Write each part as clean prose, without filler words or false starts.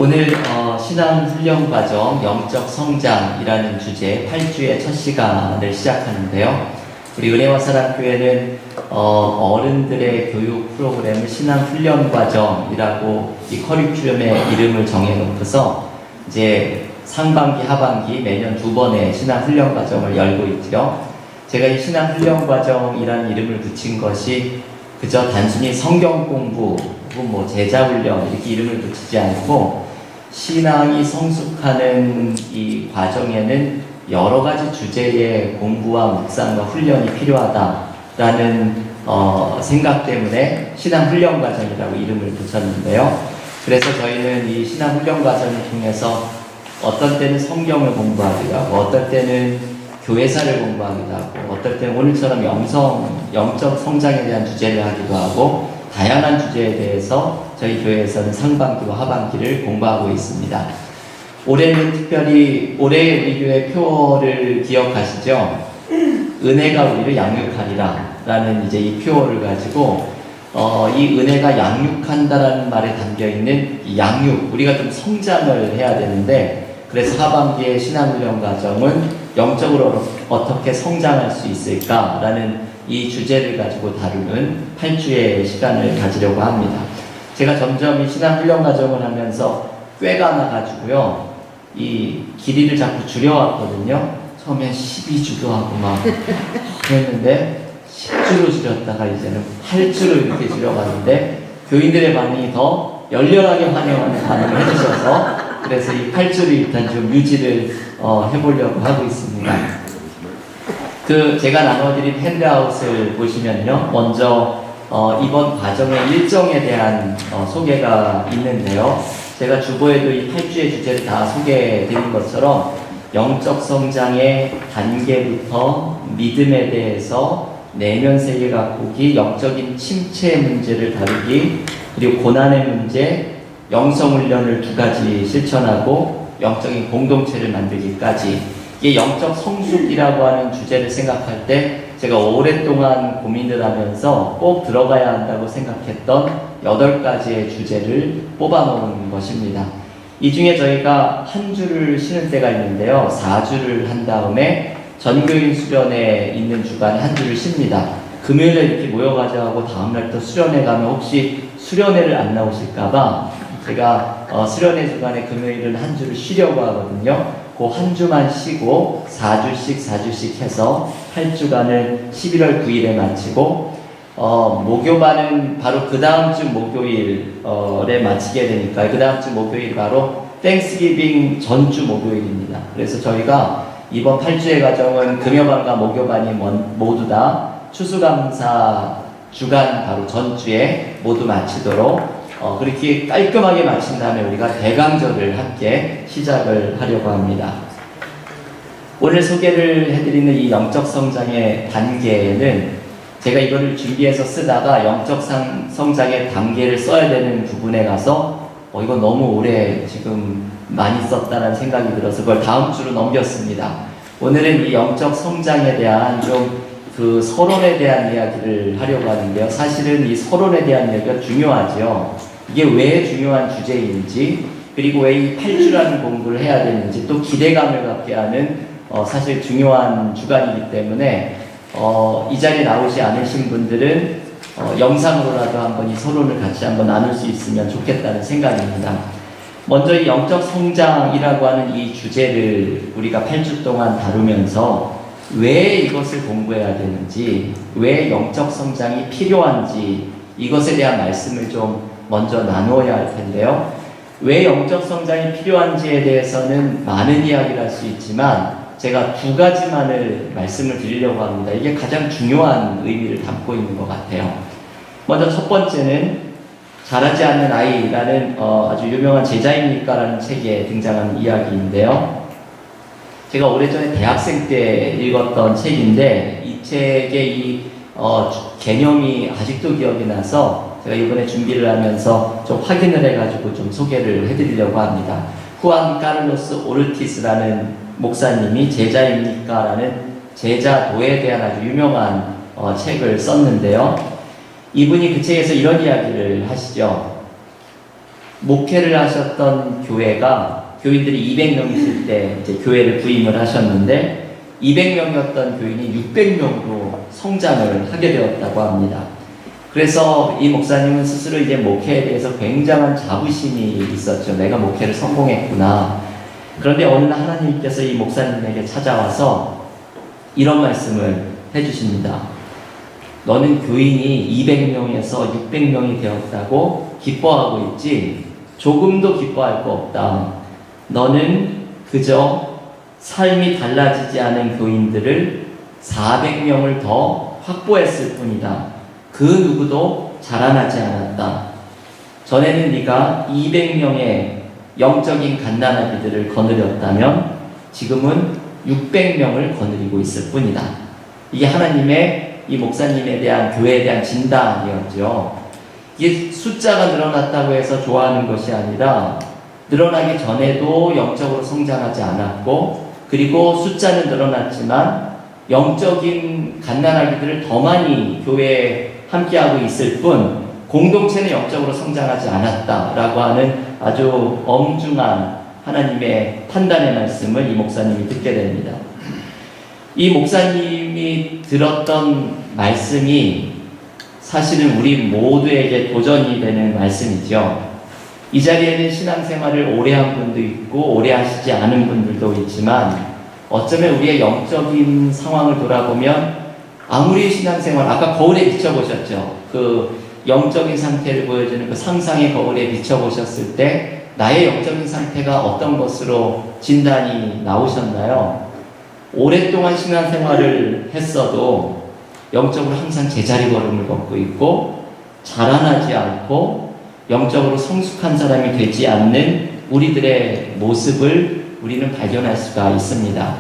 오늘 신앙 훈련 과정 영적 성장이라는 주제 8주의 첫 시간을 시작하는데요. 우리 은혜와 사랑교회는 어른들의 교육 프로그램을 신앙 훈련 과정이라고 이 커리큘럼의 이름을 정해놓고서 이제 상반기, 하반기 매년 2번의 신앙 훈련 과정을 열고 있죠. 제가 이 신앙 훈련 과정이라는 이름을 붙인 것이 그저 단순히 성경 공부 혹은 뭐 제자 훈련 이렇게 이름을 붙이지 않고 신앙이 성숙하는 이 과정에는 여러 가지 주제의 공부와 묵상과 훈련이 필요하다라는 생각 때문에 신앙 훈련 과정이라고 이름을 붙였는데요. 그래서 저희는 이 신앙 훈련 과정을 통해서 어떤 때는 성경을 공부하기도 하고 어떤 때는 교회사를 공부하기도 하고 어떨 때는 오늘처럼 영적 성장에 대한 주제를 하기도 하고 다양한 주제에 대해서 저희 교회에서는 상반기와 하반기를 공부하고 있습니다. 올해는 특별히 올해 우리 교회 표어를 기억하시죠? 은혜가 우리를 양육하리라 라는 이제 이 표어를 가지고 이 은혜가 양육한다라는 말에 담겨있는 이 양육, 우리가 좀 성장을 해야 되는데 그래서 하반기의 신앙훈련 과정은 영적으로 어떻게 성장할 수 있을까라는 이 주제를 가지고 다루는 8주의 시간을 가지려고 합니다. 제가 점점 이 신앙훈련 과정을 하면서 꾀가 나가지고요. 이 길이를 자꾸 줄여왔거든요. 처음엔 12주도 하고 막 그랬는데 10주로 줄였다가 이제는 8주로 이렇게 줄여갔는데 교인들의 반응이 더 열렬하게 환영하는 반응을 해주셔서 그래서 이 8주를 일단 좀 유지를 해보려고 하고 있습니다. 제가 나눠드린 핸드아웃을 보시면요. 먼저 이번 과정의 일정에 대한 소개가 있는데요. 제가 주보에도 이 8주의 주제를 다 소개해드린 것처럼 영적 성장의 단계부터 믿음에 대해서 내면 세계 가꾸기, 영적인 침체 문제를 다루기, 그리고 고난의 문제, 영성훈련을 2가지 실천하고 영적인 공동체를 만들기까지 이게 영적 성숙이라고 하는 주제를 생각할 때 제가 오랫동안 고민을 하면서 꼭 들어가야 한다고 생각했던 8가지의 주제를 뽑아놓은 것입니다. 이 중에 저희가 한 주를 쉬는 때가 있는데요. 4주를 한 다음에 전교인 수련회 있는 주간에 한 주를 쉽니다. 금요일에 이렇게 모여가지고 하고 다음날 또 수련회 가면 혹시 수련회를 안 나오실까봐 제가 수련회 주간에 금요일은 한 주를 쉬려고 하거든요. 그 한 주만 쉬고 4주씩 해서 8주간을 11월 9일에 마치고 목요반은 바로 그 다음 주 목요일에 마치게 되니까 그 다음 주 목요일 바로 땡스기빙 전주 목요일입니다. 그래서 저희가 이번 8주의 과정은 금요반과 목요반이 모두 다 추수감사 주간 바로 전주에 모두 마치도록 그렇게 깔끔하게 마친 다음에 우리가 대강절을 함께 시작을 하려고 합니다. 오늘 소개를 해드리는 이 영적 성장의 단계는 제가 이거를 준비해서 쓰다가 영적 성장의 단계를 써야 되는 부분에 가서 이거 너무 오래 지금 많이 썼다는 생각이 들어서 그걸 다음 주로 넘겼습니다. 오늘은 이 영적 성장에 대한 좀 그 서론에 대한 이야기를 하려고 하는데요. 사실은 이 서론에 대한 이야기가 중요하죠. 이게 왜 중요한 주제인지, 그리고 왜 이 8주라는 공부를 해야 되는지, 또 기대감을 갖게 하는 사실 중요한 주간이기 때문에 이 자리에 나오지 않으신 분들은 영상으로라도 한번 이 서론을 같이 한번 나눌 수 있으면 좋겠다는 생각입니다. 먼저 이 영적 성장이라고 하는 이 주제를 우리가 8주 동안 다루면서 왜 이것을 공부해야 되는지, 왜 영적 성장이 필요한지 이것에 대한 말씀을 좀 먼저 나누어야 할 텐데요. 왜 영적 성장이 필요한지에 대해서는 많은 이야기를 할 수 있지만 제가 2가지만을 말씀을 드리려고 합니다. 이게 가장 중요한 의미를 담고 있는 것 같아요. 먼저 첫 번째는 자라지 않는 아이라는 아주 유명한 제자입니까? 라는 책에 등장하는 이야기인데요. 제가 오래전에 대학생 때 읽었던 책인데 이 책의 이 개념이 아직도 기억이 나서 제가 이번에 준비를 하면서 좀 확인을 해가지고 좀 소개를 해드리려고 합니다. 후안 카를로스 오르티스라는 목사님이 제자입니까? 라는 제자도에 대한 아주 유명한 책을 썼는데요. 이분이 그 책에서 이런 이야기를 하시죠. 목회를 하셨던 교회가 교인들이 200명이실 때 이제 교회를 부임을 하셨는데 200명이었던 교인이 600명으로 성장을 하게 되었다고 합니다. 그래서 이 목사님은 스스로 이제 목회에 대해서 굉장한 자부심이 있었죠. 내가 목회를 성공했구나. 그런데 어느 날 하나님께서 이 목사님에게 찾아와서 이런 말씀을 해주십니다. 너는 교인이 200명에서 600명이 되었다고 기뻐하고 있지 조금도 기뻐할 거 없다. 너는 그저 삶이 달라지지 않은 교인들을 400명을 더 확보했을 뿐이다. 그 누구도 자라나지 않았다. 전에는 네가 200명의 영적인 갓난아기들을 거느렸다면 지금은 600명을 거느리고 있을 뿐이다. 이게 하나님의 이 목사님에 대한 교회에 대한 진단이었죠. 이게 숫자가 늘어났다고 해서 좋아하는 것이 아니라 늘어나기 전에도 영적으로 성장하지 않았고 그리고 숫자는 늘어났지만 영적인 갓난아기들을 더 많이 교회에 함께하고 있을 뿐 공동체는 영적으로 성장하지 않았다라고 하는 아주 엄중한 하나님의 판단의 말씀을 이 목사님이 듣게 됩니다. 이 목사님이 들었던 말씀이 사실은 우리 모두에게 도전이 되는 말씀이죠. 이 자리에는 신앙생활을 오래 한 분도 있고 오래 하시지 않은 분들도 있지만 어쩌면 우리의 영적인 상황을 돌아보면 아무리 신앙생활, 아까 거울에 비춰보셨죠? 그 영적인 상태를 보여주는 그 상상의 거울에 비춰보셨을 때 나의 영적인 상태가 어떤 것으로 진단이 나오셨나요? 오랫동안 신앙생활을 했어도 영적으로 항상 제자리 걸음을 걷고 있고 자라나지 않고 영적으로 성숙한 사람이 되지 않는 우리들의 모습을 우리는 발견할 수가 있습니다.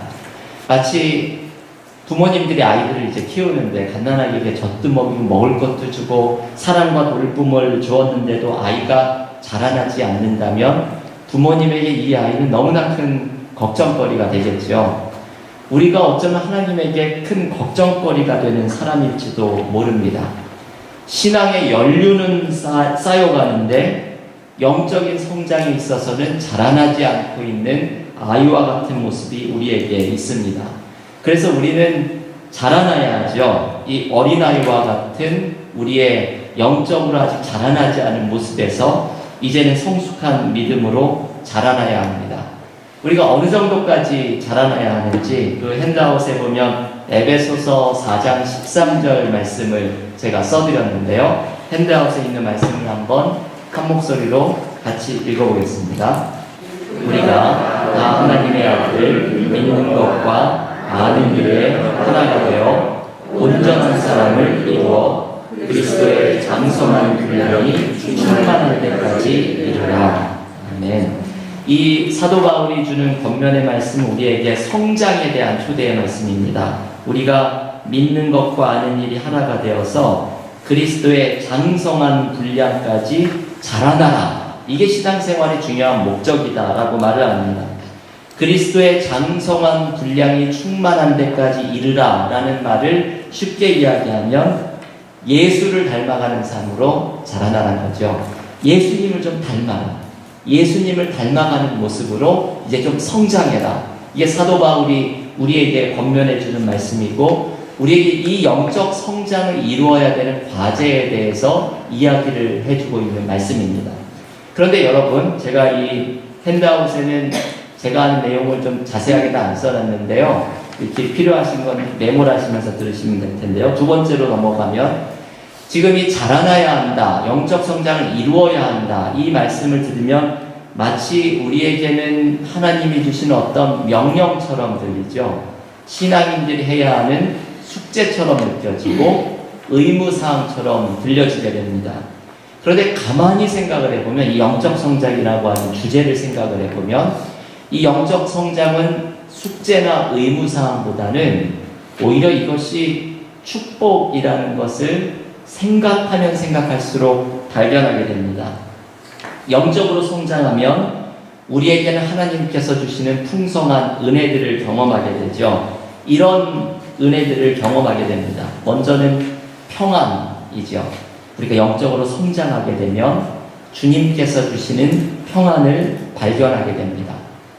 마치 부모님들이 아이들을 이제 키우는데 갓난아기에게 젖도 먹이고 먹을 것도 주고 사랑과 돌봄을 주었는데도 아이가 자라나지 않는다면 부모님에게 이 아이는 너무나 큰 걱정거리가 되겠죠. 우리가 어쩌면 하나님에게 큰 걱정거리가 되는 사람일지도 모릅니다. 신앙의 연륜은 쌓여가는데 영적인 성장에 있어서는 자라나지 않고 있는 아이와 같은 모습이 우리에게 있습니다. 그래서 우리는 자라나야 하죠. 이 어린아이와 같은 우리의 영적으로 아직 자라나지 않은 모습에서 이제는 성숙한 믿음으로 자라나야 합니다. 우리가 어느 정도까지 자라나야 하는지 그 핸드아웃에 보면 에베소서 4장 13절 말씀을 제가 써드렸는데요. 핸드아웃에 있는 말씀을 한번 한 목소리로 같이 읽어보겠습니다. 우리가 다 하나님의 아들 믿는 것과 아는 일에 하나가 되어 온전한 사람을 이루어 그리스도의 장성한 분량이 충만할 때까지 이르라. 아멘. 이 사도 바울이 주는 권면의 말씀은 우리에게 성장에 대한 초대의 말씀입니다. 우리가 믿는 것과 아는 일이 하나가 되어서 그리스도의 장성한 분량까지 자라나라. 이게 신앙생활의 중요한 목적이다라고 말을 합니다. 그리스도의 장성한 분량이 충만한 데까지 이르라 라는 말을 쉽게 이야기하면 예수를 닮아가는 삶으로 자라나는 거죠. 예수님을 좀 닮아라. 예수님을 닮아가는 모습으로 이제 좀 성장해라. 이게 사도 바울이 우리에게 권면해 주는 말씀이고 우리에게 이 영적 성장을 이루어야 되는 과제에 대해서 이야기를 해주고 있는 말씀입니다. 그런데 여러분, 제가 이 핸드아웃에는 제가 하는 내용을 좀 자세하게 안 써놨는데요. 이렇게 필요하신 건 메모를 하시면서 들으시면 될 텐데요. 두 번째로 넘어가면 지금 이 자라나야 한다, 영적 성장을 이루어야 한다, 이 말씀을 들으면 마치 우리에게는 하나님이 주신 어떤 명령처럼 들리죠. 신앙인들이 해야 하는 숙제처럼 느껴지고 의무사항처럼 들려지게 됩니다. 그런데 가만히 생각을 해보면 이 영적 성장이라고 하는 주제를 생각을 해보면 이 영적 성장은 숙제나 의무사항보다는 오히려 이것이 축복이라는 것을 생각하면 생각할수록 발견하게 됩니다. 영적으로 성장하면 우리에게는 하나님께서 주시는 풍성한 은혜들을 경험하게 되죠. 이런 은혜들을 경험하게 됩니다. 먼저는 평안이죠. 우리가 영적으로 성장하게 되면 주님께서 주시는 평안을 발견하게 됩니다.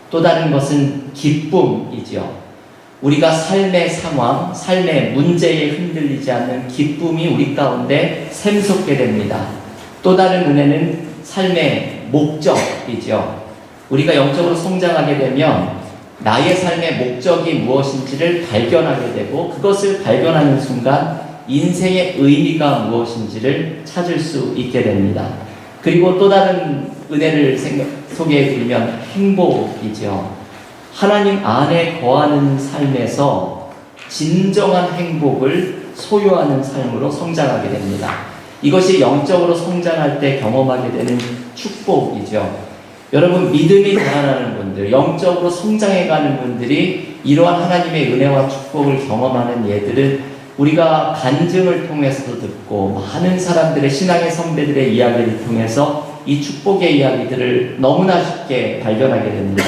또 다른 것은 기쁨이죠. 우리가 삶의 상황, 삶의 문제에 흔들리지 않는 기쁨이 우리 가운데 샘솟게 됩니다. 또 다른 은혜는 삶의 목적이죠. 우리가 영적으로 성장하게 되면 나의 삶의 목적이 무엇인지를 발견하게 되고, 그것을 발견하는 순간 인생의 의미가 무엇인지를 찾을 수 있게 됩니다. 그리고 또 다른 은혜를 소개해 드리면 행복이죠. 하나님 안에 거하는 삶에서 진정한 행복을 소유하는 삶으로 성장하게 됩니다. 이것이 영적으로 성장할 때 경험하게 되는 축복이죠. 여러분, 믿음이 자라나는 분들, 영적으로 성장해가는 분들이 이러한 하나님의 은혜와 축복을 경험하는 예들은 우리가 간증을 통해서도 듣고 많은 사람들의 신앙의 선배들의 이야기를 통해서 이 축복의 이야기들을 너무나 쉽게 발견하게 됩니다.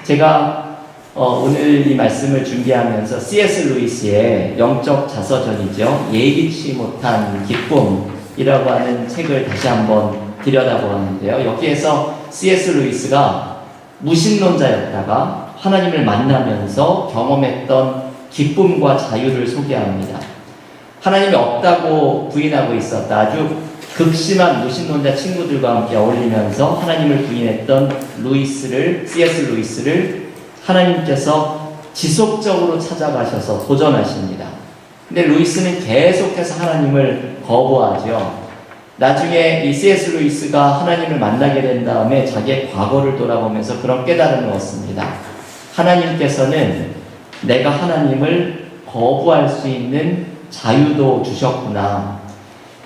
제가 오늘 이 말씀을 준비하면서 C.S. 루이스의 영적 자서전이죠. 예기치 못한 기쁨이라고 하는 책을 다시 한번 들여다보았는데요. 여기에서 C.S. 루이스가 무신론자였다가 하나님을 만나면서 경험했던 기쁨과 자유를 소개합니다. 하나님이 없다고 부인하고 있었다. 아주 극심한 무신론자 친구들과 함께 어울리면서 하나님을 부인했던 C.S. 루이스를 하나님께서 지속적으로 찾아가셔서 도전하십니다. 근데 루이스는 계속해서 하나님을 거부하죠. 나중에 이 C.S. 루이스가 하나님을 만나게 된 다음에 자기의 과거를 돌아보면서 그런 깨달음을 얻습니다. 하나님께서는 내가 하나님을 거부할 수 있는 자유도 주셨구나.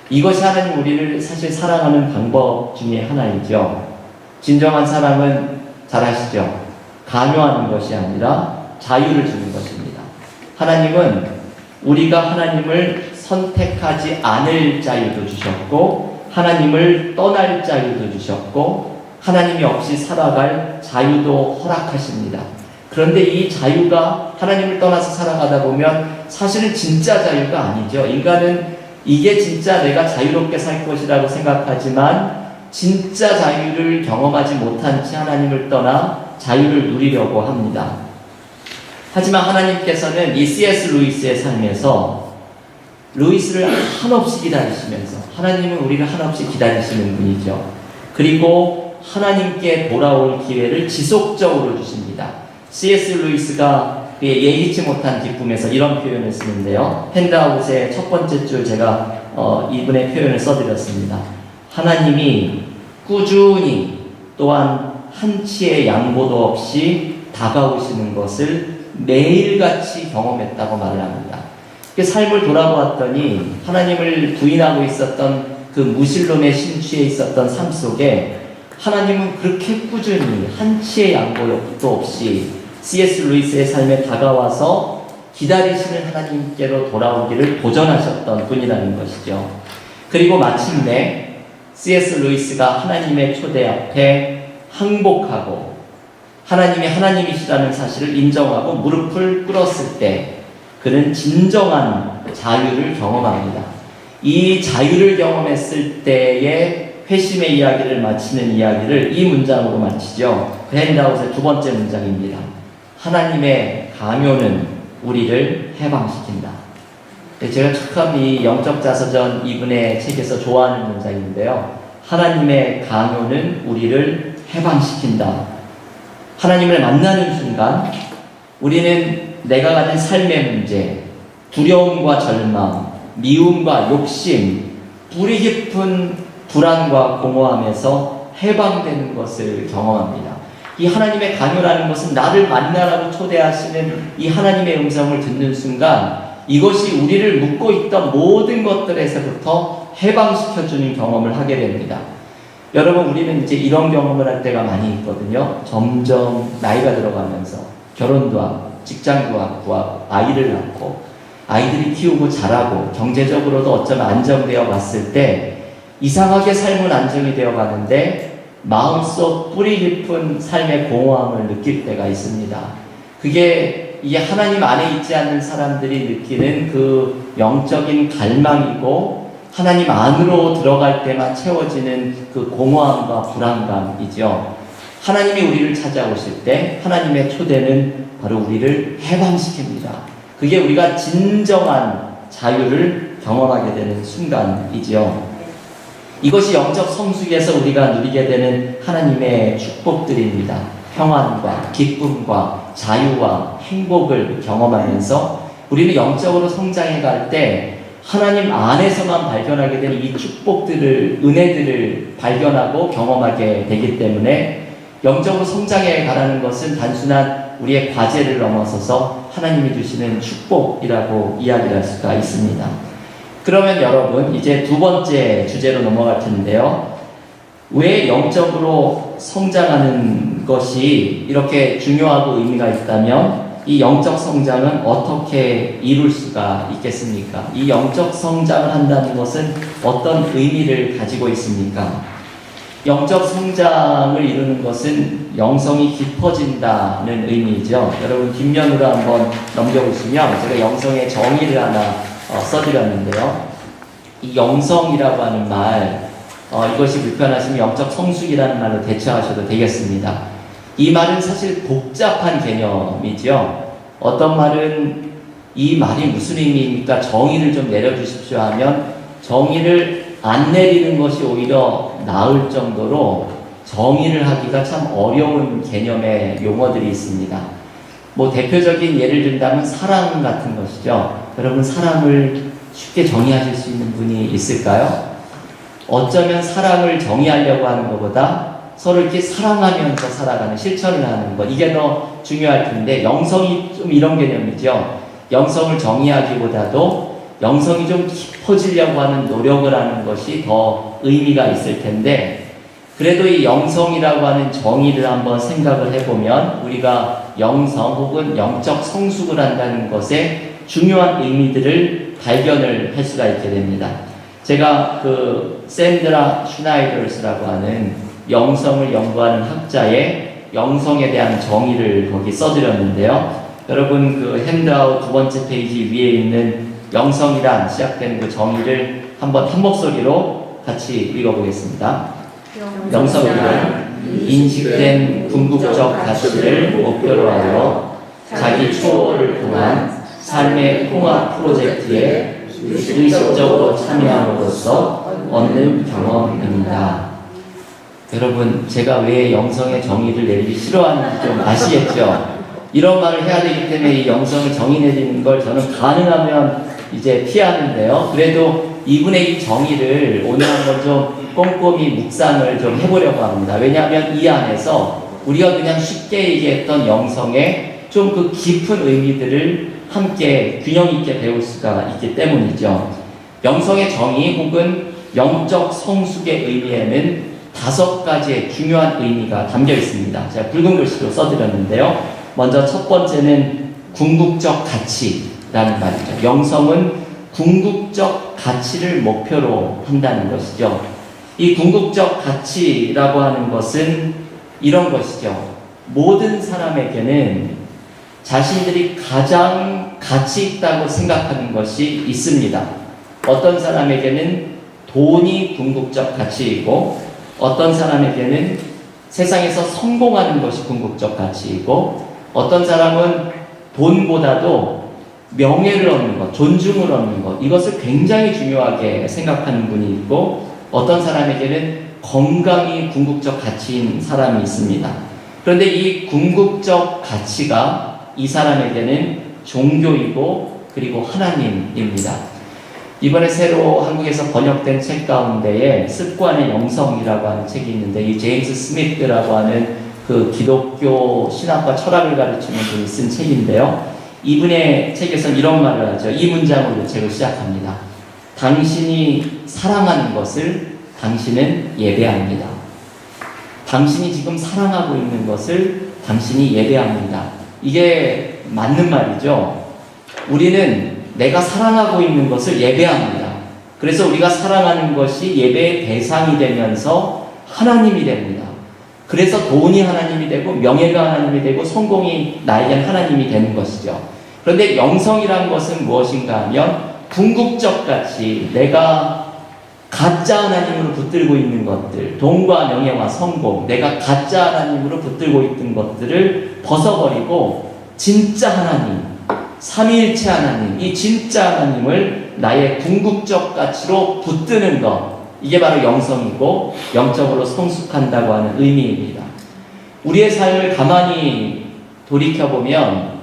이것이 하나님 우리를 사실 사랑하는 방법 중에 하나이죠. 진정한 사랑은 잘 아시죠? 강요하는 것이 아니라 자유를 주는 것입니다. 하나님은 우리가 하나님을 선택하지 않을 자유도 주셨고, 하나님을 떠날 자유도 주셨고, 하나님이 없이 살아갈 자유도 허락하십니다. 그런데 이 자유가 하나님을 떠나서 살아가다 보면 사실은 진짜 자유가 아니죠. 인간은 이게 진짜 내가 자유롭게 살 것이라고 생각하지만 진짜 자유를 경험하지 못한 채 하나님을 떠나 자유를 누리려고 합니다. 하지만 하나님께서는 이 C.S. 루이스의 삶에서 루이스를 한없이 기다리시면서, 하나님은 우리를 한없이 기다리시는 분이죠. 그리고 하나님께 돌아올 기회를 지속적으로 주십니다. C.S. 루이스가 그의 예기치 못한 기쁨에서 이런 표현을 쓰는데요. 핸드아웃의 첫 번째 줄 제가 이분의 표현을 써드렸습니다. 하나님이 꾸준히 또한 한치의 양보도 없이 다가오시는 것을 매일같이 경험했다고 말을 합니다. 삶을 돌아보았더니 하나님을 부인하고 있었던 그 무신론의 심취에 있었던 삶 속에 하나님은 그렇게 꾸준히 한치의 양보도 없이 C.S. 루이스의 삶에 다가와서 기다리시는 하나님께로 돌아오기를 도전하셨던 분이라는 것이죠. 그리고 마침내 C.S. 루이스가 하나님의 초대 앞에 항복하고 하나님이 하나님이시라는 사실을 인정하고 무릎을 꿇었을 때 그는 진정한 자유를 경험합니다. 이 자유를 경험했을 때의 회심의 이야기를 마치는 이야기를 이 문장으로 마치죠. 핸드아웃의 두 번째 문장입니다. 하나님의 강요는 우리를 해방시킨다. 제가 참 이 영적 자서전 이분의 책에서 좋아하는 문장인데요. 하나님의 강요는 우리를 해방시킨다. 하나님을 만나는 순간 우리는 내가 가진 삶의 문제, 두려움과 절망, 미움과 욕심, 뿌리 깊은 불안과 공허함에서 해방되는 것을 경험합니다. 이 하나님의 강요라는 것은 나를 만나라고 초대하시는 이 하나님의 음성을 듣는 순간 이것이 우리를 묶고 있던 모든 것들에서부터 해방시켜주는 경험을 하게 됩니다. 여러분, 우리는 이제 이런 경험을 할 때가 많이 있거든요. 점점 나이가 들어가면서 결혼도 하고 직장도 구하고 아이를 낳고 아이들이 키우고 자라고 경제적으로도 어쩌면 안정되어 갔을 때 이상하게 삶은 안정이 되어 가는데 마음속 뿌리 깊은 삶의 공허함을 느낄 때가 있습니다. 그게 이 하나님 안에 있지 않는 사람들이 느끼는 그 영적인 갈망이고 하나님 안으로 들어갈 때만 채워지는 그 공허함과 불안감이죠. 하나님이 우리를 찾아오실 때 하나님의 초대는 바로 우리를 해방시킵니다. 그게 우리가 진정한 자유를 경험하게 되는 순간이지요. 이것이 영적 성숙에서 우리가 누리게 되는 하나님의 축복들입니다. 평안과 기쁨과 자유와 행복을 경험하면서 우리는 영적으로 성장해 갈 때 하나님 안에서만 발견하게 되는 이 축복들을, 은혜들을 발견하고 경험하게 되기 때문에 영적으로 성장해 가라는 것은 단순한 우리의 과제를 넘어서서 하나님이 주시는 축복이라고 이야기를 할 수가 있습니다. 그러면 여러분, 이제 두 번째 주제로 넘어갈 텐데요. 왜 영적으로 성장하는 것이 이렇게 중요하고 의미가 있다면 이 영적 성장은 어떻게 이룰 수가 있겠습니까? 이 영적 성장을 한다는 것은 어떤 의미를 가지고 있습니까? 영적 성장을 이루는 것은 영성이 깊어진다는 의미죠. 여러분 뒷면으로 한번 넘겨보시면 제가 영성의 정의를 하나 써드렸는데요. 이 영성이라고 하는 말, 이것이 불편하시면 영적 성숙이라는 말로 대처하셔도 되겠습니다. 이 말은 사실 복잡한 개념이죠. 어떤 말은 이 말이 무슨 의미입니까? 정의를 좀 내려주십시오 하면 정의를 안 내리는 것이 오히려 나을 정도로 정의를 하기가 참 어려운 개념의 용어들이 있습니다. 뭐 대표적인 예를 든다면 사랑 같은 것이죠. 여러분 사랑을 쉽게 정의하실 수 있는 분이 있을까요? 어쩌면 사랑을 정의하려고 하는 것보다 서로 이렇게 사랑하면서 살아가는 실천을 하는 것, 이게 더 중요할 텐데 영성이 좀 이런 개념이죠. 영성을 정의하기보다도 영성이 좀 깊어지려고 하는 노력을 하는 것이 더 의미가 있을 텐데 그래도 이 영성이라고 하는 정의를 한번 생각을 해보면 우리가 영성 혹은 영적 성숙을 한다는 것에 중요한 의미들을 발견을 할 수가 있게 됩니다. 제가 그 샌드라 슈나이더스라고 하는 영성을 연구하는 학자의 영성에 대한 정의를 거기 써드렸는데요. 여러분 그 핸드아웃 두 번째 페이지 위에 있는 영성이란 시작되는 그 정의를 한번 한 목소리로 같이 읽어보겠습니다. 영성이란 인식된 궁극적 가치를 목표로 하여 자기 추호를 통한 삶의 통합 프로젝트에 의식적으로 참여함으로써 얻는 경험입니다. 여러분, 제가 왜 영성의 정의를 내리기 싫어하는지 좀 아시겠죠? 이런 말을 해야 되기 때문에 이 영성을 정의 내리는 걸 저는 가능하면 이제 피하는데요. 그래도 이분의 이 정의를 오늘 한번 좀 꼼꼼히 묵상을 좀 해보려고 합니다. 왜냐하면 이 안에서 우리가 그냥 쉽게 얘기했던 영성의 좀 그 깊은 의미들을 함께 균형 있게 배울 수가 있기 때문이죠. 영성의 정의 혹은 영적 성숙의 의미에는 5가지의 중요한 의미가 담겨 있습니다. 제가 붉은 글씨로 써드렸는데요. 먼저 첫 번째는 궁극적 가치라는 말이죠. 영성은 궁극적 가치를 목표로 한다는 것이죠. 이 궁극적 가치라고 하는 것은 이런 것이죠. 모든 사람에게는 자신들이 가장 가치 있다고 생각하는 것이 있습니다. 어떤 사람에게는 돈이 궁극적 가치이고 어떤 사람에게는 세상에서 성공하는 것이 궁극적 가치이고 어떤 사람은 돈보다도 명예를 얻는 것, 존중을 얻는 것, 이것을 굉장히 중요하게 생각하는 분이 있고 어떤 사람에게는 건강이 궁극적 가치인 사람이 있습니다. 그런데 이 궁극적 가치가 이 사람에게는 종교이고 그리고 하나님입니다. 이번에 새로 한국에서 번역된 책 가운데에 습관의 영성이라고 하는 책이 있는데 이 제임스 스미스라고 하는 그 기독교 신학과 철학을 가르치는 분이 쓴 책인데요. 이분의 책에서는 이런 말을 하죠. 이 문장으로 책을 시작합니다. 당신이 사랑하는 것을 당신은 예배합니다. 당신이 지금 사랑하고 있는 것을 당신이 예배합니다. 이게 맞는 말이죠. 우리는 내가 사랑하고 있는 것을 예배합니다. 그래서 우리가 사랑하는 것이 예배의 대상이 되면서 하나님이 됩니다. 그래서 돈이 하나님이 되고 명예가 하나님이 되고 성공이 나에겐 하나님이 되는 것이죠. 그런데 영성이라는 것은 무엇인가 하면 궁극적 가치, 내가 가짜 하나님으로 붙들고 있는 것들, 돈과 명예와 성공, 내가 가짜 하나님으로 붙들고 있던 것들을 벗어버리고 진짜 하나님, 삼위일체 하나님, 이 진짜 하나님을 나의 궁극적 가치로 붙드는 것, 이게 바로 영성이고 영적으로 성숙한다고 하는 의미입니다. 우리의 삶을 가만히 돌이켜보면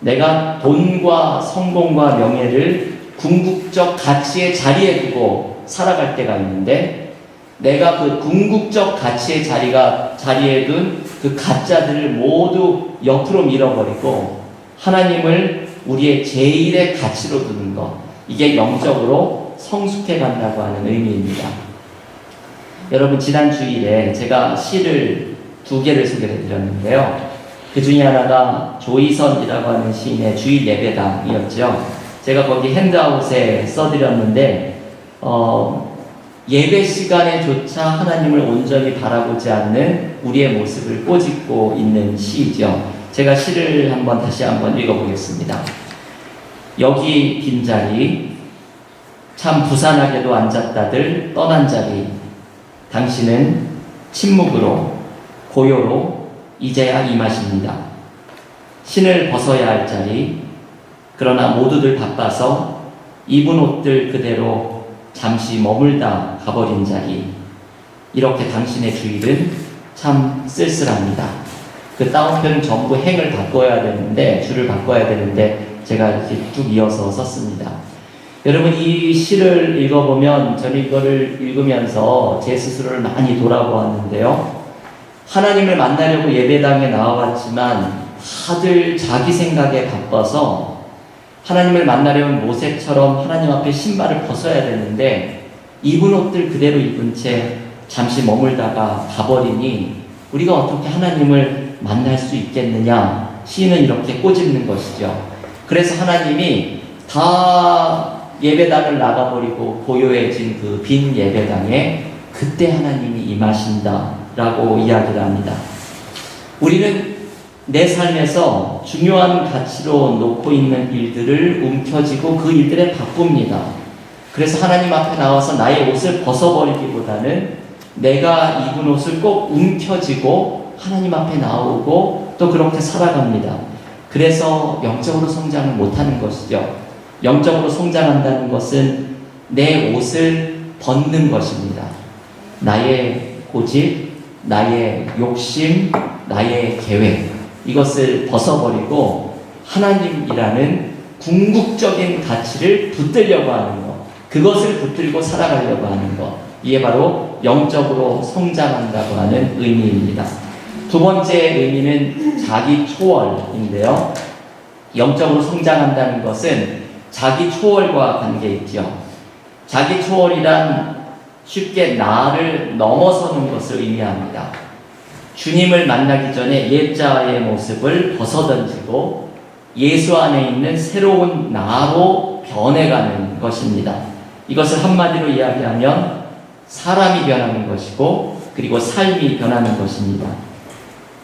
내가 돈과 성공과 명예를 궁극적 가치의 자리에 두고 살아갈 때가 있는데, 내가 그 궁극적 가치의 자리에 둔 그 가짜들을 모두 옆으로 밀어버리고 하나님을 우리의 제일의 가치로 두는 것, 이게 영적으로 성숙해 간다고 하는 의미입니다. 여러분, 지난 주일에 제가 시를 2개를 소개해 드렸는데요. 그 중에 하나가 조이선이라고 하는 시인의 주일 예배당이었죠. 제가 거기 핸드아웃에 써드렸는데 예배 시간에조차 하나님을 온전히 바라보지 않는 우리의 모습을 꼬집고 있는 시이죠. 제가 시를 다시 한번 읽어보겠습니다. 여기 빈자리, 참 부산하게도 앉았다들 떠난 자리, 당신은 침묵으로 고요로 이제야 임하십니다. 신을 벗어야 할 자리, 그러나 모두들 바빠서 입은 옷들 그대로 잠시 머물다 가버린 자리, 이렇게 당신의 주일은 참 쓸쓸합니다. 그 다운표는 전부 행을 바꿔야 되는데, 줄을 바꿔야 되는데 제가 이렇게 쭉 이어서 썼습니다. 여러분, 이 시를 읽어보면 저는 이거를 읽으면서 제 스스로를 많이 돌아보았는데요. 하나님을 만나려고 예배당에 나와봤지만 다들 자기 생각에 바빠서 하나님을 만나려면 모세처럼 하나님 앞에 신발을 벗어야 되는데 입은 옷들 그대로 입은 채 잠시 머물다가 가버리니 우리가 어떻게 하나님을 만날 수 있겠느냐, 시인은 이렇게 꼬집는 것이죠. 그래서 하나님이 다 예배당을 나가버리고 고요해진 그 빈 예배당에 그때 하나님이 임하신다라고 이야기를 합니다. 우리는 내 삶에서 중요한 가치로 놓고 있는 일들을 움켜쥐고 그 일들에 바쁩니다. 그래서 하나님 앞에 나와서 나의 옷을 벗어버리기보다는 내가 입은 옷을 꼭 움켜쥐고 하나님 앞에 나오고 또 그렇게 살아갑니다. 그래서 영적으로 성장을 못하는 것이죠. 영적으로 성장한다는 것은 내 옷을 벗는 것입니다. 나의 고집, 나의 욕심, 나의 계획, 이것을 벗어버리고 하나님이라는 궁극적인 가치를 붙들려고 하는 것, 그것을 붙들고 살아가려고 하는 것, 이게 바로 영적으로 성장한다고 하는 의미입니다. 두 번째 의미는 자기 초월인데요. 영적으로 성장한다는 것은 자기 초월과 관계 있죠. 자기 초월이란 쉽게 나를 넘어서는 것을 의미합니다. 주님을 만나기 전에 옛자의 모습을 벗어던지고 예수 안에 있는 새로운 나로 변해가는 것입니다. 이것을 한마디로 이야기하면 사람이 변하는 것이고 그리고 삶이 변하는 것입니다.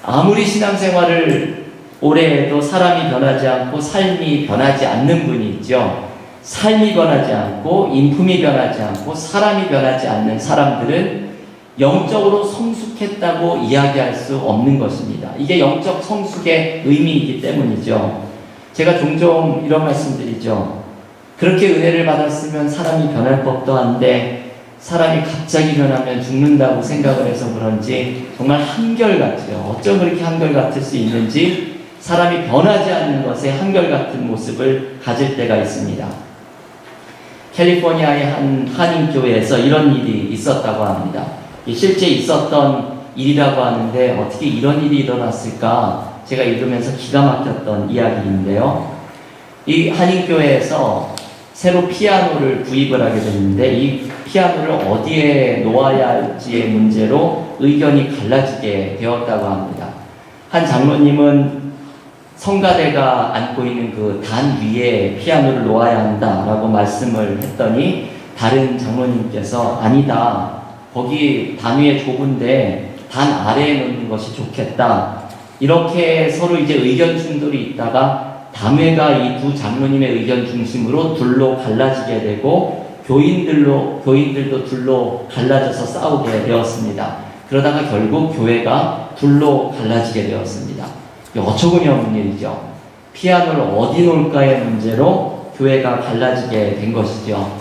아무리 신앙생활을 오래 해도 사람이 변하지 않고 삶이 변하지 않는 분이 있죠. 삶이 변하지 않고 인품이 변하지 않고 사람이 변하지 않는 사람들은 영적으로 성숙했다고 이야기할 수 없는 것입니다. 이게 영적 성숙의 의미이기 때문이죠. 제가 종종 이런 말씀드리죠. 그렇게 은혜를 받았으면 사람이 변할 법도 한데 사람이 갑자기 변하면 죽는다고 생각을 해서 그런지 정말 한결같죠. 어쩜 그렇게 한결같을 수 있는지 사람이 변하지 않는 것에 한결같은 모습을 가질 때가 있습니다. 캘리포니아의 한 한인교회에서 이런 일이 있었다고 합니다. 실제 있었던 일이라고 하는데 어떻게 이런 일이 일어났을까 제가 읽으면서 기가 막혔던 이야기인데요. 이 한인교회에서 새로 피아노를 구입을 하게 됐는데 이 피아노를 어디에 놓아야 할지의 문제로 의견이 갈라지게 되었다고 합니다. 한 장로님은 성가대가 안고 있는 그 단 위에 피아노를 놓아야 한다라고 말씀을 했더니 다른 장로님께서 아니다. 거기 단 위에 좁은데 단 아래에 놓는 것이 좋겠다. 이렇게 서로 이제 의견 충돌이 있다가 담회가 이 두 장로님의 의견 중심으로 둘로 갈라지게 되고 교인들도 둘로 갈라져서 싸우게 되었습니다. 그러다가 결국 교회가 둘로 갈라지게 되었습니다. 어처구니 없는 일이죠. 피아노를 어디 놓을까의 문제로 교회가 갈라지게 된 것이죠.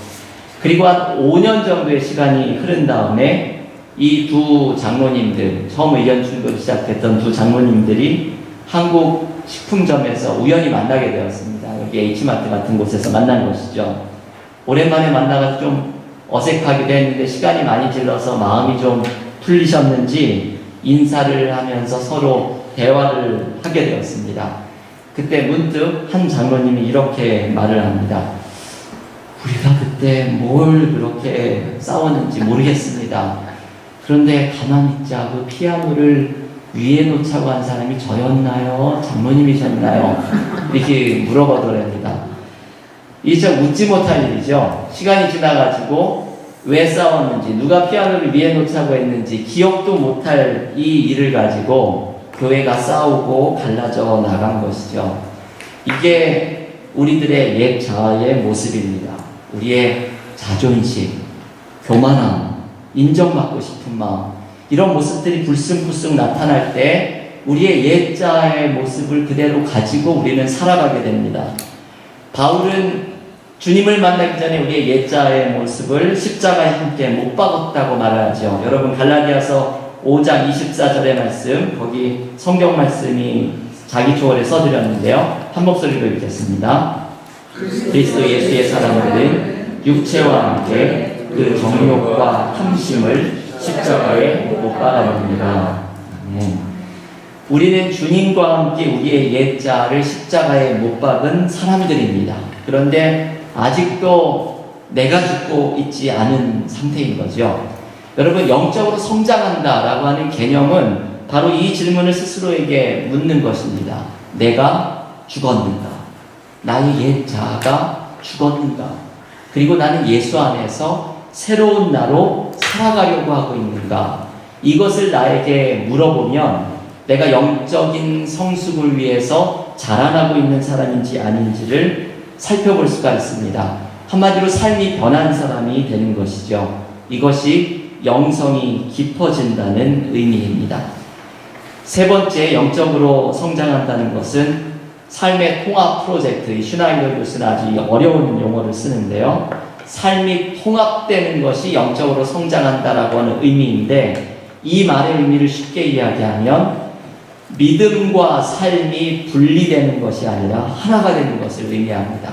그리고 한 5년 정도의 시간이 흐른 다음에 이 두 장로님들, 처음 의견 충돌이 시작됐던 두 장로님들이 한국 식품점에서 우연히 만나게 되었습니다. 여기 H마트 같은 곳에서 만난 것이죠. 오랜만에 만나서 좀 어색하기도 했는데 시간이 많이 질러서 마음이 좀 풀리셨는지 인사를 하면서 서로 대화를 하게 되었습니다. 그때 문득 한 장로님이 이렇게 말을 합니다. 우리가 그때 뭘 그렇게 싸웠는지 모르겠습니다. 그런데 가만히 있자, 그 피아노를 위에 놓자고 한 사람이 저였나요? 장로님이셨나요? 이렇게 물어보더랍니다. 이게 참 웃지 못할 일이죠. 시간이 지나가지고 왜 싸웠는지, 누가 피아노를 위에 놓자고 했는지 기억도 못할 이 일을 가지고 교회가 싸우고 갈라져 나간 것이죠. 이게 우리들의 옛 자아의 모습입니다. 우리의 자존심, 교만함, 인정받고 싶은 마음, 이런 모습들이 불쑥불쑥 나타날 때 우리의 옛 자아의 모습을 그대로 가지고 우리는 살아가게 됩니다. 바울은 주님을 만나기 전에 우리의 옛 자아의 모습을 십자가에 함께 못 박았다고 말하죠. 여러분 갈라디아서 5장 24절의 말씀, 거기 성경 말씀이 자기 초월에 써드렸는데요. 한 목소리로 읽겠습니다. 그리스도 예수의 사람들은 육체와 함께 그 정욕과 탐심을 십자가에 못 박아버립니다. 우리는 주님과 함께 우리의 옛 자아를 십자가에 못 박은 사람들입니다. 그런데 아직도 내가 죽고 있지 않은 상태인 거죠. 여러분, 영적으로 성장한다라고 하는 개념은 바로 이 질문을 스스로에게 묻는 것입니다. 내가 죽었는가? 나의 옛 자아가 죽었는가? 그리고 나는 예수 안에서 새로운 나로 살아가려고 하고 있는가? 이것을 나에게 물어보면 내가 영적인 성숙을 위해서 자라나고 있는 사람인지 아닌지를 살펴볼 수가 있습니다. 한마디로 삶이 변한 사람이 되는 것이죠. 이것이 영성이 깊어진다는 의미입니다. 세 번째, 영적으로 성장한다는 것은 삶의 통합 프로젝트, 이 슈나이더교수는 아주 어려운 용어를 쓰는데요. 삶이 통합되는 것이 영적으로 성장한다라고 하는 의미인데, 이 말의 의미를 쉽게 이야기하면 믿음과 삶이 분리되는 것이 아니라 하나가 되는 것을 의미합니다.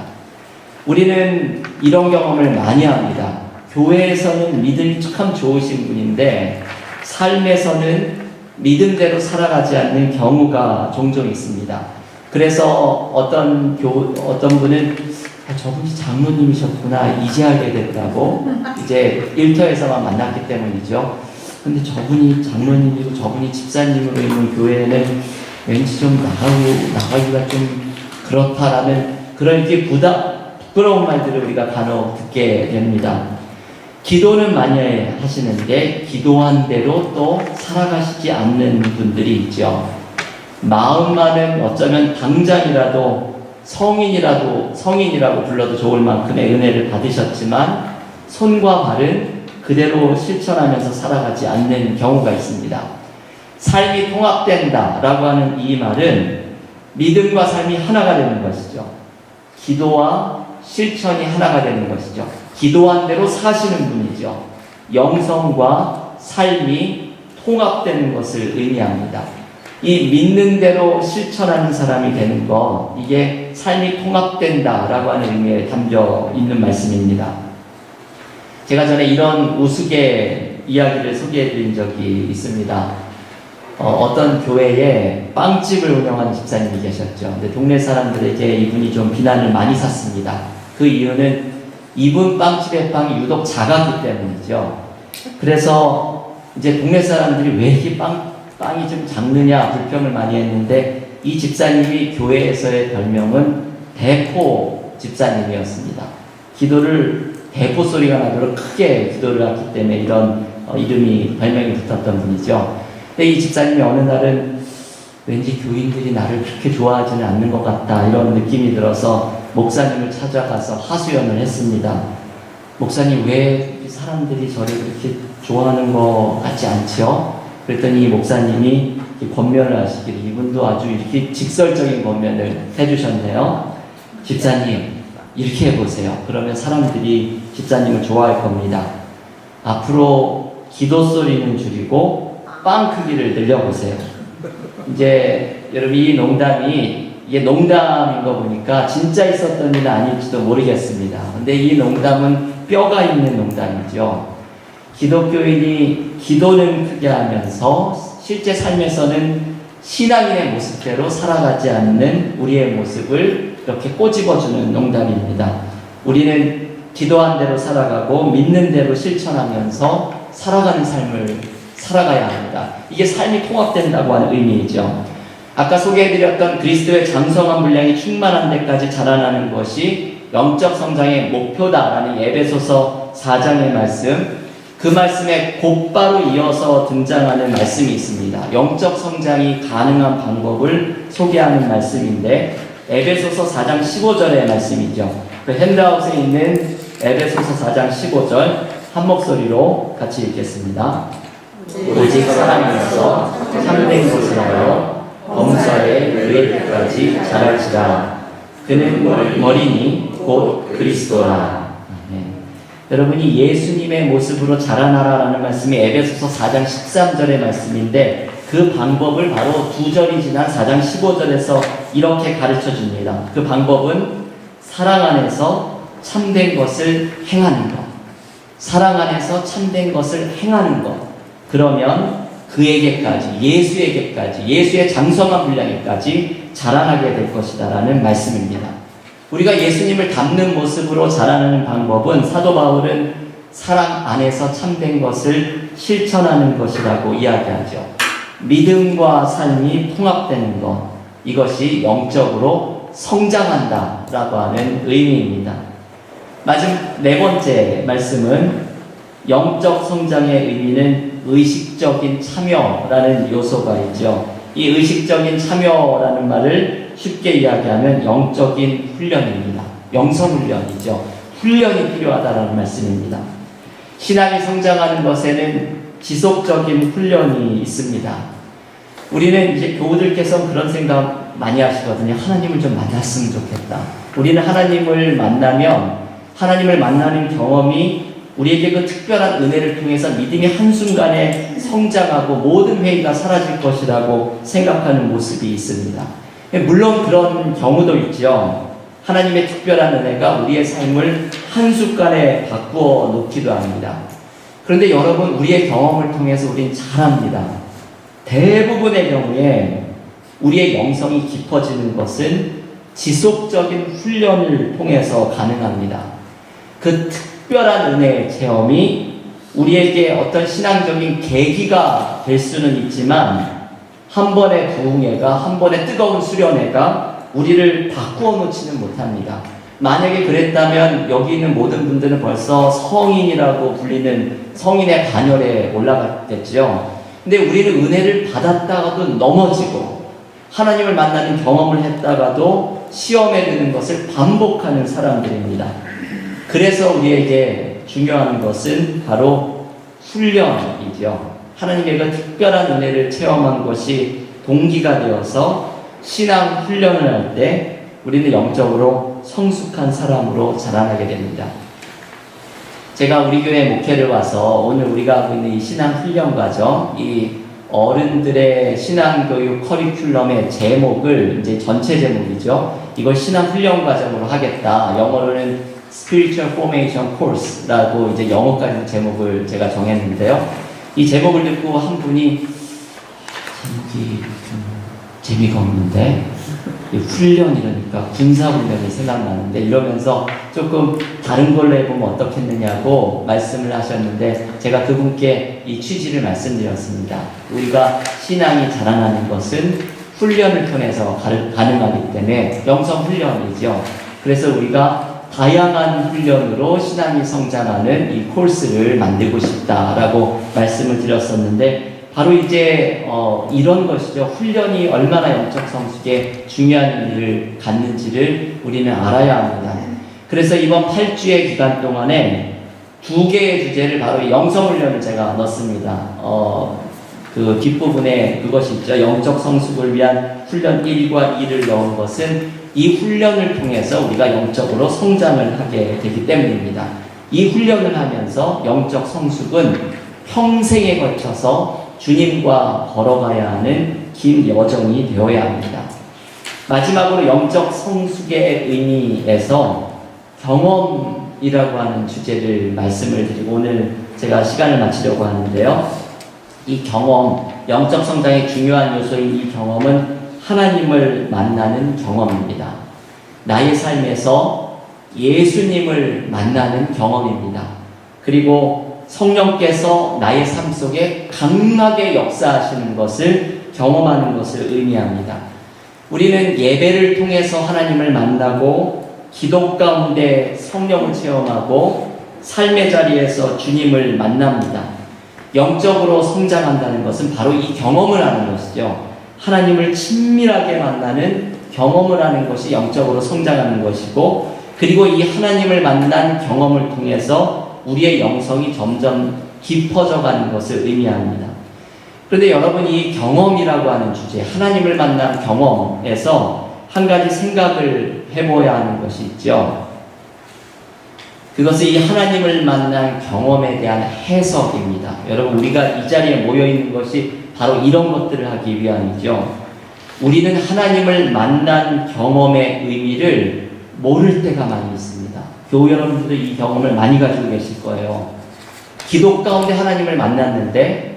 우리는 이런 경험을 많이 합니다. 교회에서는 믿음이 참 좋으신 분인데 삶에서는 믿음대로 살아가지 않는 경우가 종종 있습니다. 그래서 어떤 분은 저분이 장로님이셨구나 이제 알게 됐다고, 이제 일터에서만 만났기 때문이죠. 근데 저분이 장로님이고 저분이 집사님으로 있는 교회에는 왠지 좀 나가기가 좀 그렇다라는 그런 이렇게 부끄러운 말들을 우리가 간혹 듣게 됩니다. 기도는 많이 하시는데 기도한 대로 또 살아가시지 않는 분들이 있죠. 마음만은 어쩌면 당장이라도 성인이라고 불러도 좋을 만큼의 은혜를 받으셨지만 손과 발은 그대로 실천하면서 살아가지 않는 경우가 있습니다. 삶이 통합된다라고 하는 이 말은 믿음과 삶이 하나가 되는 것이죠. 기도와 실천이 하나가 되는 것이죠. 기도한 대로 사시는 분이죠. 영성과 삶이 통합되는 것을 의미합니다. 이 믿는 대로 실천하는 사람이 되는 것, 이게 삶이 통합된다라고 하는 의미에 담겨 있는 말씀입니다. 제가 전에 이런 우스개 이야기를 소개해 드린 적이 있습니다. 어떤 교회에 빵집을 운영하는 집사님이 계셨죠. 근데 동네 사람들에게 이분이 좀 비난을 많이 샀습니다. 그 이유는 이분 빵집의 빵이 유독 작았기 때문이죠. 그래서 이제 동네 사람들이 왜 이렇게 빵이 좀 작느냐 불평을 많이 했는데, 이 집사님이 교회에서의 별명은 대포 집사님이었습니다. 기도를 대포 소리가 나도록 크게 기도를 하기 때문에 이런 별명이 붙었던 분이죠. 근데 이 집사님이 어느 날은 왠지 교인들이 나를 그렇게 좋아하지는 않는 것 같다, 이런 느낌이 들어서 목사님을 찾아가서 하소연을 했습니다. 목사님 왜 사람들이 저를 그렇게 좋아하는 것 같지 않죠? 그랬더니 목사님이 권면을 하시기를, 이분도 아주 이렇게 직설적인 권면을 해주셨네요. 집사님, 이렇게 해보세요. 그러면 사람들이 집사님을 좋아할 겁니다. 앞으로 기도 소리는 줄이고 빵 크기를 늘려보세요. 이제 여러분, 이 농담이 이게 농담인 거 보니까 진짜 있었던 일은 아닐지도 모르겠습니다. 근데 이 농담은 뼈가 있는 농담이죠. 기독교인이 기도는 크게 하면서 실제 삶에서는 신앙인의 모습대로 살아가지 않는 우리의 모습을 이렇게 꼬집어주는 농담입니다. 우리는 기도한 대로 살아가고 믿는 대로 실천하면서 살아가는 삶을 살아가야 합니다. 이게 삶이 통합된다고 하는 의미이죠. 아까 소개해드렸던 그리스도의 장성한 분량이 충만한 데까지 자라나는 것이 영적 성장의 목표다라는 에베소서 4장의 말씀, 그 말씀에 곧바로 이어서 등장하는 말씀이 있습니다. 영적 성장이 가능한 방법을 소개하는 말씀인데, 에베소서 4장 15절의 말씀이죠. 그 핸드아웃에 있는 에베소서 4장 15절 한 목소리로 같이 읽겠습니다. 오직 사랑에서 참된 것을 하여 범사에 그에게까지 자랄지라. 그는 머리니 곧 그리스도라. 여러분이 예수님의 모습으로 자라나라라는 말씀이 에베소서 4장 13절의 말씀인데, 그 방법을 바로 2절이 지난 4장 15절에서 이렇게 가르쳐 줍니다. 그 방법은 사랑 안에서 참된 것을 행하는 것. 사랑 안에서 참된 것을 행하는 것. 그러면 그에게까지, 예수에게까지, 예수의 장성한 분량에까지 자라나게 될 것이다라는 말씀입니다. 우리가 예수님을 닮는 모습으로 자라나는 방법은 사도 바울은 사랑 안에서 참된 것을 실천하는 것이라고 이야기하죠. 믿음과 삶이 통합되는 것, 이것이 영적으로 성장한다라고 하는 의미입니다. 마지막 네 번째 말씀은 영적 성장의 의미는 의식적인 참여라는 요소가 있죠. 이 의식적인 참여라는 말을 쉽게 이야기하면 영적인 훈련입니다. 영성훈련이죠. 훈련이 필요하다는 말씀입니다. 신앙이 성장하는 것에는 지속적인 훈련이 있습니다. 우리는 이제 교우들께서 그런 생각 많이 하시거든요. 하나님을 좀 만났으면 좋겠다. 우리는 하나님을 만나면 하나님을 만나는 경험이 우리에게 그 특별한 은혜를 통해서 믿음이 한순간에 성장하고 모든 회의가 사라질 것이라고 생각하는 모습이 있습니다. 물론 그런 경우도 있죠. 하나님의 특별한 은혜가 우리의 삶을 한순간에 바꾸어 놓기도 합니다. 그런데 여러분, 우리의 경험을 통해서 우리는 잘합니다. 대부분의 경우에 우리의 영성이 깊어지는 것은 지속적인 훈련을 통해서 가능합니다. 그 특별한 은혜의 체험이 우리에게 어떤 신앙적인 계기가 될 수는 있지만, 한 번의 부흥회가, 한 번의 뜨거운 수련회가 우리를 바꾸어 놓지는 못합니다. 만약에 그랬다면 여기 있는 모든 분들은 벌써 성인이라고 불리는 성인의 반열에 올라갔겠죠. 근데 우리는 은혜를 받았다가도 넘어지고 하나님을 만나는 경험을 했다가도 시험에 드는 것을 반복하는 사람들입니다. 그래서 우리에게 중요한 것은 바로 훈련이죠. 하나님의 그 특별한 은혜를 체험한 것이 동기가 되어서 신앙 훈련을 할 때 우리는 영적으로 성숙한 사람으로 자라나게 됩니다. 제가 우리 교회 목회를 와서 오늘 우리가 하고 있는 이 신앙 훈련 과정, 이 어른들의 신앙교육 커리큘럼의 제목을, 이제 전체 제목이죠. 이걸 신앙 훈련 과정으로 하겠다. 영어로는 Spiritual Formation Course라고 이제 영어까지 제목을 제가 정했는데요. 이 제목을 듣고 한 분이 제목이 좀 재미가 없는데 훈련이라니까 군사훈련이 생각나는데 이러면서 조금 다른 걸로 해보면 어떻겠느냐고 말씀을 하셨는데, 제가 그분께 이 취지를 말씀드렸습니다. 우리가 신앙이 자라나는 것은 훈련을 통해서 가능하기 때문에 영성훈련이죠. 그래서 우리가 다양한 훈련으로 신앙이 성장하는 이 코र्스를 만들고 싶다라고 말씀을 드렸었는데, 바로 이제 이런 것이죠. 훈련이 얼마나 영적 성숙에 중요한 의미를 갖는지를 우리는 알아야 합니다. 그래서 이번 8주의 기간 동안에 두 개의 주제를 바로 영성훈련을 제가 넣습니다. 그 뒷부분에 그것이 있죠. 영적 성숙을 위한 훈련 1과 2를 넣은 것은 이 훈련을 통해서 우리가 영적으로 성장을 하게 되기 때문입니다. 이 훈련을 하면서 영적 성숙은 평생에 걸쳐서 주님과 걸어가야 하는 긴 여정이 되어야 합니다. 마지막으로 영적 성숙의 의미에서 경험이라고 하는 주제를 말씀을 드리고 오늘 제가 시간을 마치려고 하는데요. 이 경험, 영적 성장의 중요한 요소인 이 경험은 하나님을 만나는 경험입니다. 나의 삶에서 예수님을 만나는 경험입니다. 그리고 성령께서 나의 삶 속에 강하게 역사하시는 것을 경험하는 것을 의미합니다. 우리는 예배를 통해서 하나님을 만나고 기도 가운데 성령을 체험하고 삶의 자리에서 주님을 만납니다. 영적으로 성장한다는 것은 바로 이 경험을 하는 것이죠. 하나님을 친밀하게 만나는 경험을 하는 것이 영적으로 성장하는 것이고, 그리고 이 하나님을 만난 경험을 통해서 우리의 영성이 점점 깊어져 가는 것을 의미합니다. 그런데 여러분, 이 경험이라고 하는 주제, 하나님을 만난 경험에서 한 가지 생각을 해봐야 하는 것이 있죠. 그것은 이 하나님을 만난 경험에 대한 해석입니다. 여러분, 우리가 이 자리에 모여있는 것이 바로 이런 것들을 하기 위함이죠. 우리는 하나님을 만난 경험의 의미를 모를 때가 많이 있습니다. 교우 여러분들도 이 경험을 많이 가지고 계실 거예요. 기도 가운데 하나님을 만났는데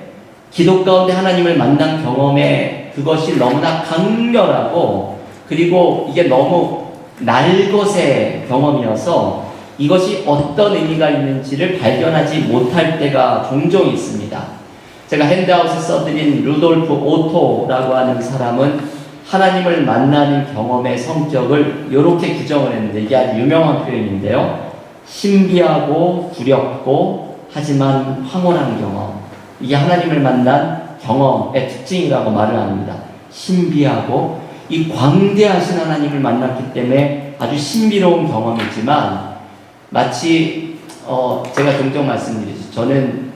기도 가운데 하나님을 만난 경험에 그것이 너무나 강렬하고, 그리고 이게 너무 날것의 경험이어서 이것이 어떤 의미가 있는지를 발견하지 못할 때가 종종 있습니다. 제가 핸드아웃에 써드린 루돌프 오토라고 하는 사람은 하나님을 만나는 경험의 성격을 이렇게 규정을 했는데, 이게 아주 유명한 표현인데요. 신비하고 두렵고 하지만 황홀한 경험. 이게 하나님을 만난 경험의 특징이라고 말을 합니다. 신비하고, 이 광대하신 하나님을 만났기 때문에 아주 신비로운 경험이지만, 마치 제가 종종 말씀드리죠. 저는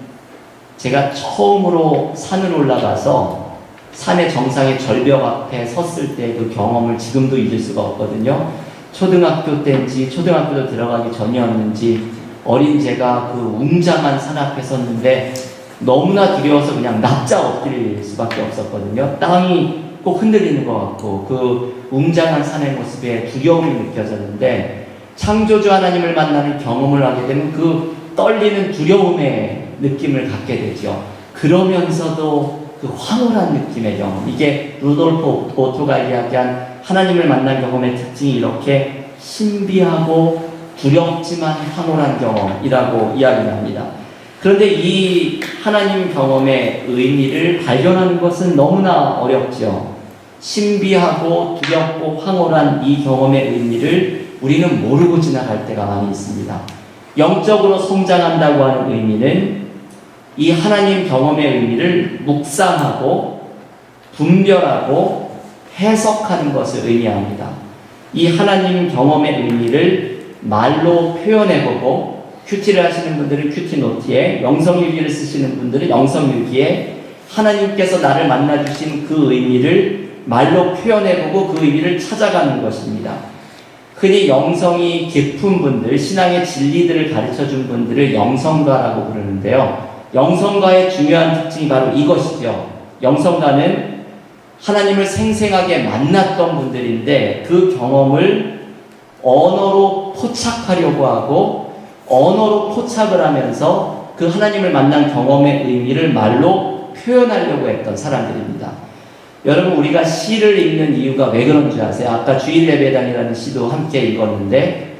제가 처음으로 산을 올라가서 산의 정상의 절벽 앞에 섰을 때 그 경험을 지금도 잊을 수가 없거든요. 초등학교 때인지 초등학교도 들어가기 전이었는지 어린 제가 그 웅장한 산 앞에 섰는데 너무나 두려워서 그냥 납작 엎드릴 수밖에 없었거든요. 땅이 꼭 흔들리는 것 같고 그 웅장한 산의 모습에 두려움이 느껴졌는데, 창조주 하나님을 만나는 경험을 하게 되면 그 떨리는 두려움의 느낌을 갖게 되죠. 그러면서도 그 황홀한 느낌의 경험, 이게 루돌프 오토가 이야기한 하나님을 만난 경험의 특징이 이렇게 신비하고 두렵지만 황홀한 경험이라고 이야기합니다. 그런데 이 하나님 경험의 의미를 발견하는 것은 너무나 어렵죠. 신비하고 두렵고 황홀한 이 경험의 의미를 우리는 모르고 지나갈 때가 많이 있습니다. 영적으로 성장한다고 하는 의미는 이 하나님 경험의 의미를 묵상하고 분별하고 해석하는 것을 의미합니다. 이 하나님 경험의 의미를 말로 표현해보고, 큐티를 하시는 분들은 큐티 노트에, 영성일기를 쓰시는 분들은 영성일기에 하나님께서 나를 만나주신 그 의미를 말로 표현해보고 그 의미를 찾아가는 것입니다. 흔히 영성이 깊은 분들, 신앙의 진리들을 가르쳐준 분들을 영성가라고 부르는데요. 영성가의 중요한 특징이 바로 이것이죠. 영성가는 하나님을 생생하게 만났던 분들인데 그 경험을 언어로 포착하려고 하고, 언어로 포착을 하면서 그 하나님을 만난 경험의 의미를 말로 표현하려고 했던 사람들입니다. 여러분, 우리가 시를 읽는 이유가 왜 그런 줄 아세요? 아까 주일 예배당이라는 시도 함께 읽었는데,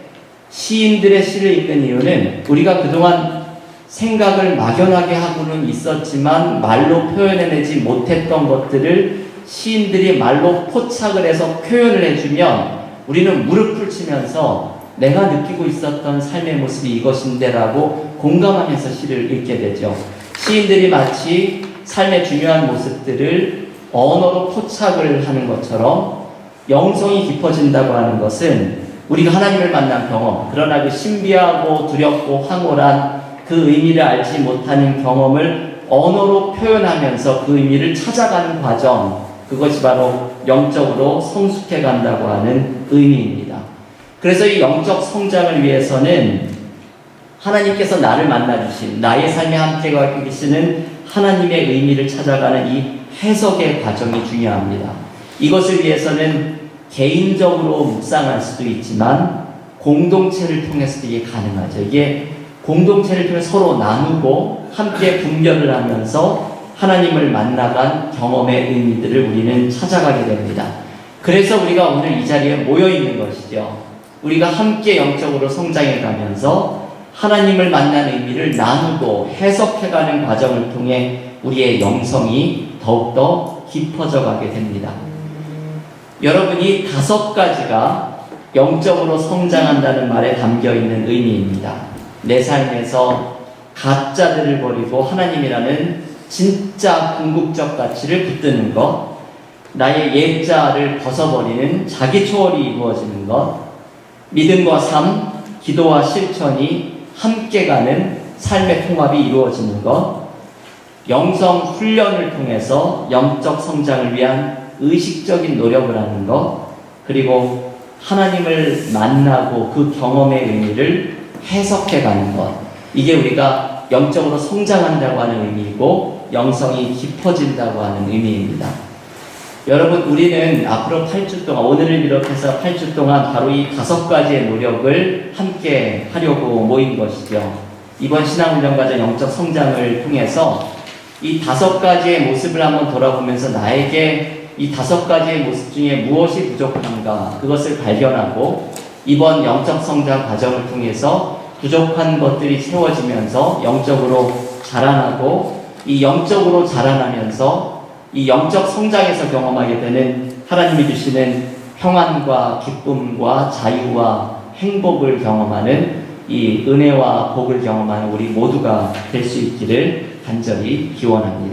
시인들의 시를 읽는 이유는 우리가 그동안 생각을 막연하게 하고는 있었지만 말로 표현해내지 못했던 것들을 시인들이 말로 포착을 해서 표현을 해주면 우리는 무릎을 치면서 내가 느끼고 있었던 삶의 모습이 이것인데 라고 공감하면서 시를 읽게 되죠. 시인들이 마치 삶의 중요한 모습들을 언어로 포착을 하는 것처럼 영성이 깊어진다고 하는 것은 우리가 하나님을 만난 경험, 그러나 그 신비하고 두렵고 황홀한 그 의미를 알지 못하는 경험을 언어로 표현하면서 그 의미를 찾아가는 과정, 그것이 바로 영적으로 성숙해 간다고 하는 의미입니다. 그래서 이 영적 성장을 위해서는 하나님께서 나를 만나주신, 나의 삶에 함께 계시는 하나님의 의미를 찾아가는 이 해석의 과정이 중요합니다. 이것을 위해서는 개인적으로 묵상할 수도 있지만 공동체를 통해서도 이게 가능하죠. 이게 공동체를 통해 서로 나누고 함께 분별을 하면서 하나님을 만나간 경험의 의미들을 우리는 찾아가게 됩니다. 그래서 우리가 오늘 이 자리에 모여 있는 것이죠. 우리가 함께 영적으로 성장해 가면서 하나님을 만나는 의미를 나누고 해석해가는 과정을 통해 우리의 영성이 더욱더 깊어져 가게 됩니다. 여러분이 5가지가 영적으로 성장한다는 말에 담겨있는 의미입니다. 내 삶에서 가짜들을 버리고 하나님이라는 진짜 궁극적 가치를 붙드는 것, 나의 옛자를 벗어버리는 자기 초월이 이루어지는 것, 믿음과 삶, 기도와 실천이 함께 가는 삶의 통합이 이루어지는 것, 영성 훈련을 통해서 영적 성장을 위한 의식적인 노력을 하는 것, 그리고 하나님을 만나고 그 경험의 의미를 해석해가는 것, 이게 우리가 영적으로 성장한다고 하는 의미이고 영성이 깊어진다고 하는 의미입니다. 여러분, 우리는 앞으로 8주 동안, 오늘을 비롯해서 8주 동안 바로 이 5가지의 노력을 함께 하려고 모인 것이죠. 이번 신앙훈련과정 영적 성장을 통해서 이 5가지의 모습을 한번 돌아보면서 나에게 이 5가지의 모습 중에 무엇이 부족한가, 그것을 발견하고 이번 영적 성장 과정을 통해서 부족한 것들이 채워지면서 영적으로 자라나고, 이 영적으로 자라나면서 이 영적 성장에서 경험하게 되는 하나님이 주시는 평안과 기쁨과 자유와 행복을 경험하는 이 은혜와 복을 경험하는 우리 모두가 될 수 있기를 간절히 기원합니다.